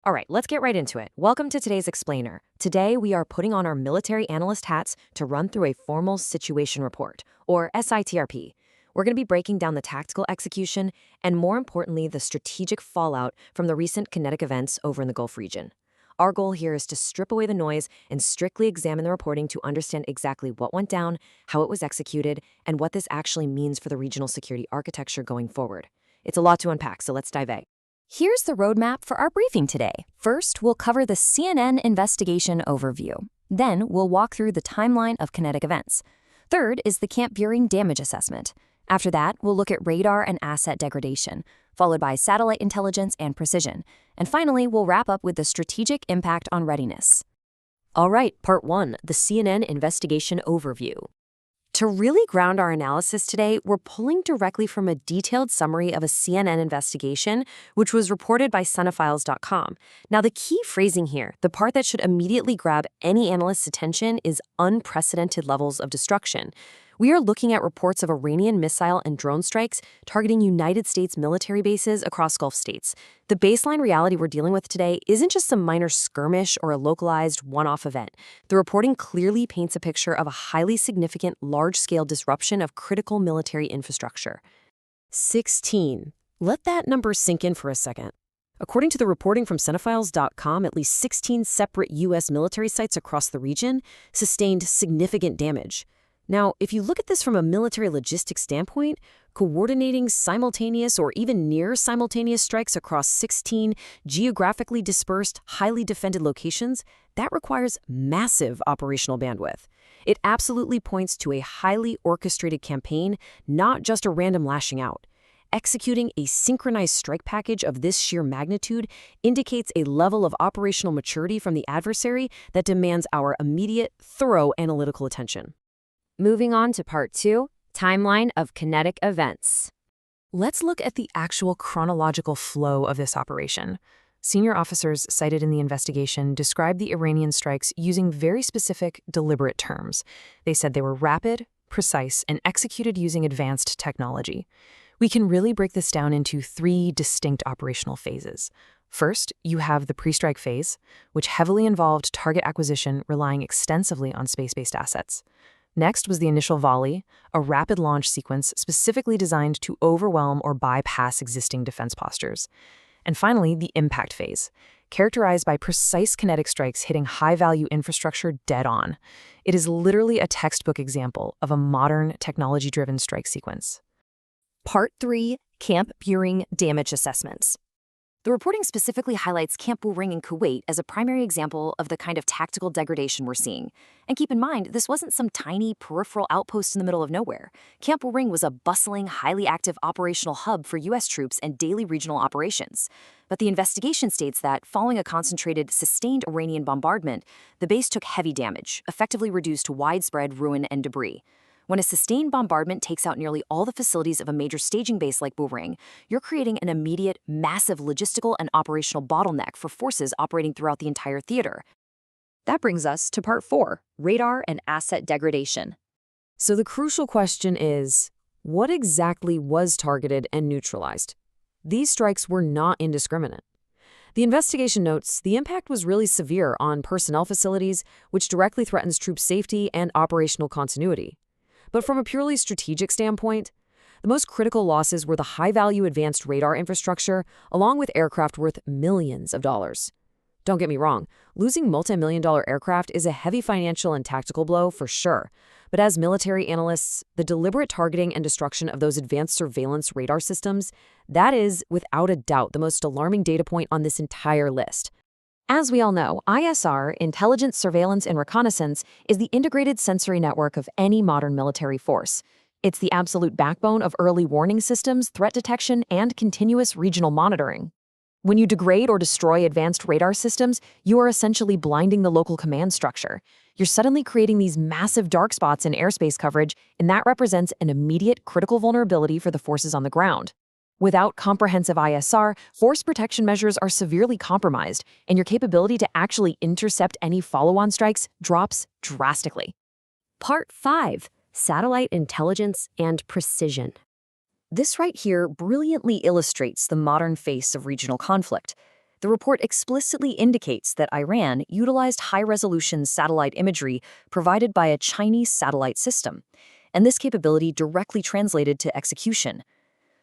All right, let's get right into it. Welcome to today's Explainer. Today, we are putting on our military analyst hats to run through a formal situation report, or SITRP. We're going to be breaking down the tactical execution and, more importantly, the strategic fallout from the recent kinetic events over in the Gulf region. Our goal here is to strip away the noise and strictly examine the reporting to understand exactly what went down, how it was executed, and what this actually means for the regional security architecture going forward. It's a lot to unpack, so let's dive in. Here's the roadmap for our briefing today. First, we'll cover the CNN investigation overview. Then, we'll walk through the timeline of kinetic events. Third is the Camp Buehring damage assessment. After that, we'll look at radar and asset degradation, followed by satellite intelligence and precision. And finally, we'll wrap up with the strategic impact on readiness. All right, Part 1, the CNN investigation overview. To really ground our analysis today, we're pulling directly from a detailed summary of a CNN investigation, which was reported by Cinephiles.com. Now, the key phrasing here, the part that should immediately grab any analyst's attention, is unprecedented levels of destruction. We are looking at reports of Iranian missile and drone strikes targeting United States military bases across Gulf states. The baseline reality we're dealing with today isn't just some minor skirmish or a localized one-off event. The reporting clearly paints a picture of a highly significant, large-scale disruption of critical military infrastructure. 16. Let that number sink in for a second. According to the reporting from Cinephiles.com, at least 16 separate U.S. military sites across the region sustained significant damage. Now, if you look at this from a military logistics standpoint, coordinating simultaneous or even near simultaneous strikes across 16 geographically dispersed, highly defended locations, that requires massive operational bandwidth. It absolutely points to a highly orchestrated campaign, not just a random lashing out. Executing a synchronized strike package of this sheer magnitude indicates a level of operational maturity from the adversary that demands our immediate, thorough analytical attention. Moving on to Part 2, timeline of kinetic events. Let's look at the actual chronological flow of this operation. Senior officers cited in the investigation described the Iranian strikes using very specific, deliberate terms. They said they were rapid, precise, and executed using advanced technology. We can really break this down into 3 distinct operational phases. First, you have the pre-strike phase, which heavily involved target acquisition relying extensively on space-based assets. Next was the initial volley, a rapid launch sequence specifically designed to overwhelm or bypass existing defense postures. And finally, the impact phase, characterized by precise kinetic strikes hitting high-value infrastructure dead on. It is literally a textbook example of a modern, technology-driven strike sequence. Part 3, Camp Buehring damage assessments. The reporting specifically highlights Camp Buehring in Kuwait as a primary example of the kind of tactical degradation we're seeing. And keep in mind, this wasn't some tiny peripheral outpost in the middle of nowhere. Camp Buehring was a bustling, highly active operational hub for U.S. troops and daily regional operations. But the investigation states that, following a concentrated, sustained Iranian bombardment, the base took heavy damage, effectively reduced to widespread ruin and debris. When a sustained bombardment takes out nearly all the facilities of a major staging base like Buehring, you're creating an immediate, massive logistical and operational bottleneck for forces operating throughout the entire theater. That brings us to Part 4, radar and asset degradation. So the crucial question is, what exactly was targeted and neutralized? These strikes were not indiscriminate. The investigation notes the impact was really severe on personnel facilities, which directly threatens troop safety and operational continuity. But from a purely strategic standpoint, the most critical losses were the high-value advanced radar infrastructure, along with aircraft worth millions of dollars. Don't get me wrong, losing multi-million-dollar aircraft is a heavy financial and tactical blow for sure. But as military analysts, the deliberate targeting and destruction of those advanced surveillance radar systems, that is, without a doubt, the most alarming data point on this entire list. As we all know, ISR, intelligence, surveillance, and reconnaissance, is the integrated sensory network of any modern military force. It's the absolute backbone of early warning systems, threat detection, and continuous regional monitoring. When you degrade or destroy advanced radar systems, you are essentially blinding the local command structure. You're suddenly creating these massive dark spots in airspace coverage, and that represents an immediate critical vulnerability for the forces on the ground. Without comprehensive ISR, force protection measures are severely compromised, and your capability to actually intercept any follow-on strikes drops drastically. Part 5, Satellite Intelligence and Precision. This right here brilliantly illustrates the modern face of regional conflict. The report explicitly indicates that Iran utilized high-resolution satellite imagery provided by a Chinese satellite system, and this capability directly translated to execution.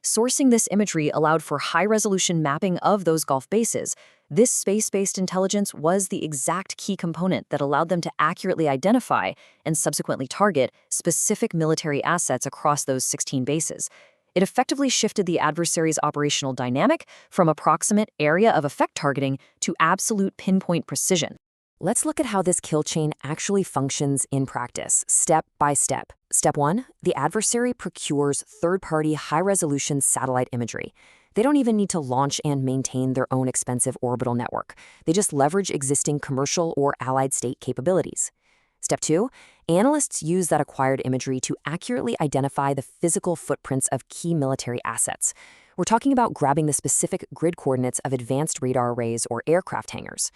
Sourcing this imagery allowed for high-resolution mapping of those Gulf bases. This space-based intelligence was the exact key component that allowed them to accurately identify and subsequently target specific military assets across those 16 bases. It effectively shifted the adversary's operational dynamic from approximate area of effect targeting to absolute pinpoint precision. Let's look at how this kill chain actually functions in practice, step by step. Step 1, the adversary procures third-party high-resolution satellite imagery. They don't even need to launch and maintain their own expensive orbital network. They just leverage existing commercial or allied state capabilities. Step 2, analysts use that acquired imagery to accurately identify the physical footprints of key military assets. We're talking about grabbing the specific grid coordinates of advanced radar arrays or aircraft hangars.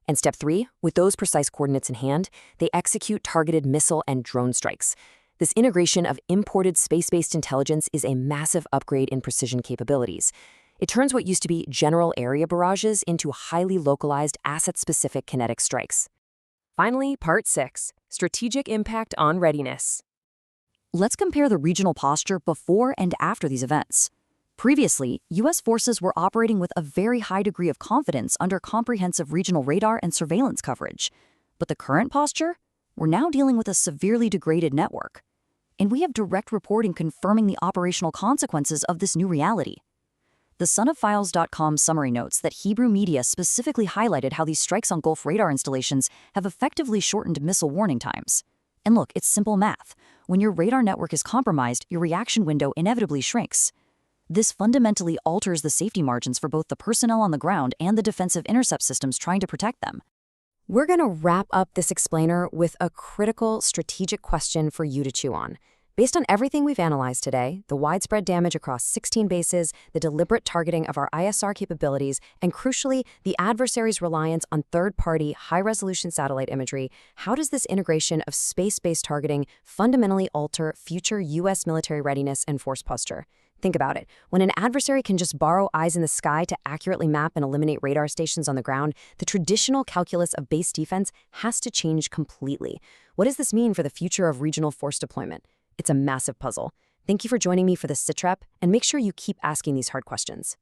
And step 3, with those precise coordinates in hand, they execute targeted missile and drone strikes. This integration of imported space-based intelligence is a massive upgrade in precision capabilities. It turns what used to be general area barrages into highly localized, asset-specific kinetic strikes. Finally, Part 6, Strategic Impact on Readiness. Let's compare the regional posture before and after these events. Previously, U.S. forces were operating with a very high degree of confidence under comprehensive regional radar and surveillance coverage. But the current posture? We're now dealing with a severely degraded network. And we have direct reporting confirming the operational consequences of this new reality. The sonoffiles.com summary notes that Hebrew media specifically highlighted how these strikes on Gulf radar installations have effectively shortened missile warning times. And look, it's simple math. When your radar network is compromised, your reaction window inevitably shrinks. This fundamentally alters the safety margins for both the personnel on the ground and the defensive intercept systems trying to protect them. We're going to wrap up this explainer with a critical strategic question for you to chew on. Based on everything we've analyzed today, the widespread damage across 16 bases, the deliberate targeting of our ISR capabilities, and crucially, the adversary's reliance on third-party, high-resolution satellite imagery, how does this integration of space-based targeting fundamentally alter future U.S. military readiness and force posture? Think about it. When an adversary can just borrow eyes in the sky to accurately map and eliminate radar stations on the ground, the traditional calculus of base defense has to change completely. What does this mean for the future of regional force deployment? It's a massive puzzle. Thank you for joining me for this SITREP, and make sure you keep asking these hard questions.